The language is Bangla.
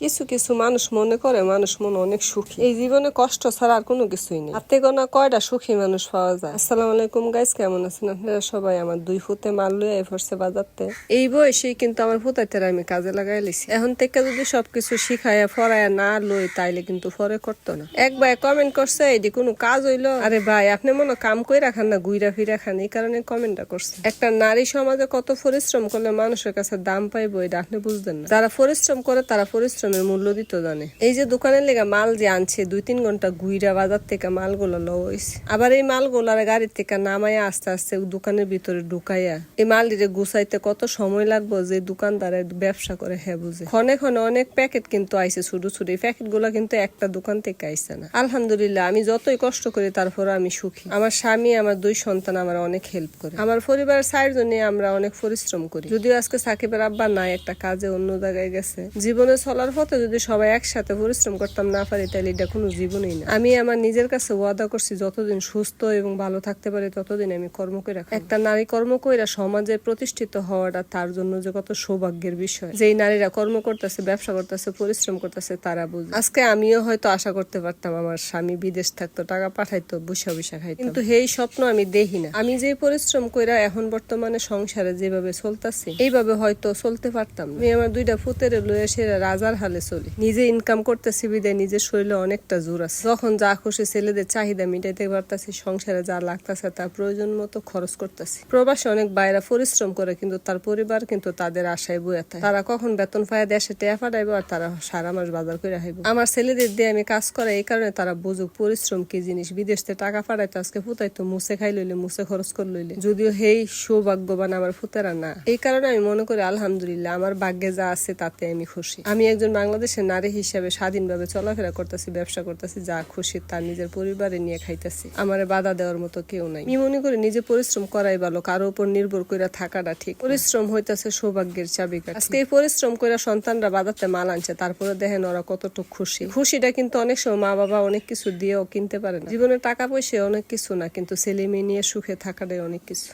কিছু কিছু মানুষ মনে করে মানুষ মনে অনেক সুখী। এই জীবনে কষ্ট ছাড়া আর কোনো কিছুই নেই। হাতে গোনা কয়টা সুখী মানুষ পাওয়া যায়। আসসালামু আলাইকুম গাইস, কেমন আছেন আপনারা সবাই? আমার 2 ফুটে মাল লয়ে এফরসে বাজাতে এই বয়সেই কিন্তু আমার ফুটাইতে আমি কাজে লাগাই লিছি। এখন থেকে যদি সবকিছু শিখাইয়া ফরাইয়া না লই তাইলে কিন্তু পরে করতো না। এক ভাই কমেন্ট করছে এটি কোনো কাজ হইলো? আরে ভাই, আপনি মনে কাম কই রাখান না, ঘুইরা ফিরা খান, এই কারণে কমেন্টটা করছে। একটা নারী সমাজে কত পরিশ্রম করলে মানুষের কাছে দাম পাইবো এটা আপনি বুঝবেন না। যারা পরিশ্রম করে তারা পরিশ্রমের মূল্য দিতে জানে। এই যে দোকানের লেগা মাল যে আনছে 2-3 ঘন্টা ঘুইরা বাজার থেকে মালগুলো লওয়া হয়েছে। আবার এই মালগুলার গাড়ির থেকে নামাইয়া আস্তে আস্তে দোকানের ভিতরে ঢুকাইয়া এই মালটিরে গুছাইতে কত সময় লাগবো যে দোকানদারের ব্যবসা করে হ্যাঁ বুঝে। ক্ষণে ক্ষণে অনেক প্যাকেট কিন্তু আইছে ছোট ছোট। এই প্যাকেট গুলা কিন্তু একটা দোকান থেকে আইছে না। আলহামদুলিল্লাহ, আমি যতই কষ্ট করি তারপর আমি সুখী। আমার স্বামী, আমার 2 সন্তান আমার অনেক হেল্প করে। আমার পরিবারের 4 জনে আমরা অনেক পরিশ্রম করি। যদিও আজকে সাকিবের আব্বা নাই, একটা কাজে অন্য জায়গায় গেছে। জীবনে চলার পথে যদি সবাই একসাথে পরিশ্রম করতাম না পারি তাহলে এটা কোনো জীবনই না। আমি আমার নিজের কাছে ওয়াদা করছি যতদিন সুস্থ এবং ভালো থাকতে পারি ততদিন আমি কর্ম করে রাখবো। একটা নারী কর্ম কইরা সমাজে প্রতিষ্ঠিত হওয়াটা তার জন্য যে কত সৌভাগ্যের বিষয়। যেই নারীরা কর্ম করতেছে, ব্যবসা করতেছে, পরিশ্রম করতেছে তারা বুঝে। আজকে আমিও হয়তো আশা করতে পারতাম আমার স্বামী বিদেশ থাকতো, টাকা পাঠাইতো, বসা বসা খাইতো, কিন্তু এই স্বপ্ন আমি দেখি না। আমি যে পরিশ্রম কইরা এখন বর্তমানে সংসারে যেভাবে চলতেছি এইভাবে হয়তো চলতে পারতাম না। আমি আমার 2টা ফুতের লয়ে সে রাজার হালে চলি। নিজে ইনকাম করতেছি বিদায় নিজের শরীরে অনেকটা জোর আছে। যখন যা খুশি ছেলেদের চাহিদা মিটাইতে পারতেছি, সংসারে যা লাগতেছে তার প্রয়োজন মতো খরচ করতেছি। প্রবাসে অনেক বাইরা পরিশ্রম করে কিন্তু তার পরিবার কিন্তু তাদের আশায় বয়ে থাকে। তারা কখন বেতন পায় দেশে টেয়া পাঠাইবো আর তারা সারা মাস বাজার করে হাইব। আমার ছেলেদের দিয়ে আমি কাজ করাই এই কারণে তারা বুঝুক পরিশ্রম কি জিনিস। বিদেশ থেকে টাকা পাঠাইতো আজকে ফুতাইতো, মুছে খাই লইলে, মুছে খরচ করে লইলে। যদিও হেই সৌভাগ্যবান আমার ফুতেরা না। এই কারণে আমি মনে করি আলহামদুলিল্লাহ আমার ভাগ্যে যা আছে তাতে আমি খুশি। আমি একজন বাংলাদেশের নারী হিসেবে স্বাধীনভাবে চলাফেরা করতেছি, ব্যবসা করতেছি, যা খুশি তার নিজের পরিবারে নিয়ে খাইতেছি। আমার বাধা দেওয়ার মতো কেউ নাই। আমি মনে করি নিজে পরিশ্রম করাই ভালো, কারো উপর নির্ভর করে থাকাটা ঠিক। পরিশ্রম হইতেছে সৌভাগ্যের চাবিকাঠি। আজকে এই পরিশ্রম করে সন্তানরা বাজাতে মাল আনছে, তারপরে দেখেন ওরা কতটুকু খুশি। খুশিটা কিন্তু অনেক সময় মা বাবা অনেক কিছু দিয়েও কিনতে পারে না। জীবনে টাকা পয়সা অনেক কিছু না, কিন্তু ছেলে মেয়ে নিয়ে সুখে থাকাটাই অনেক কিছু।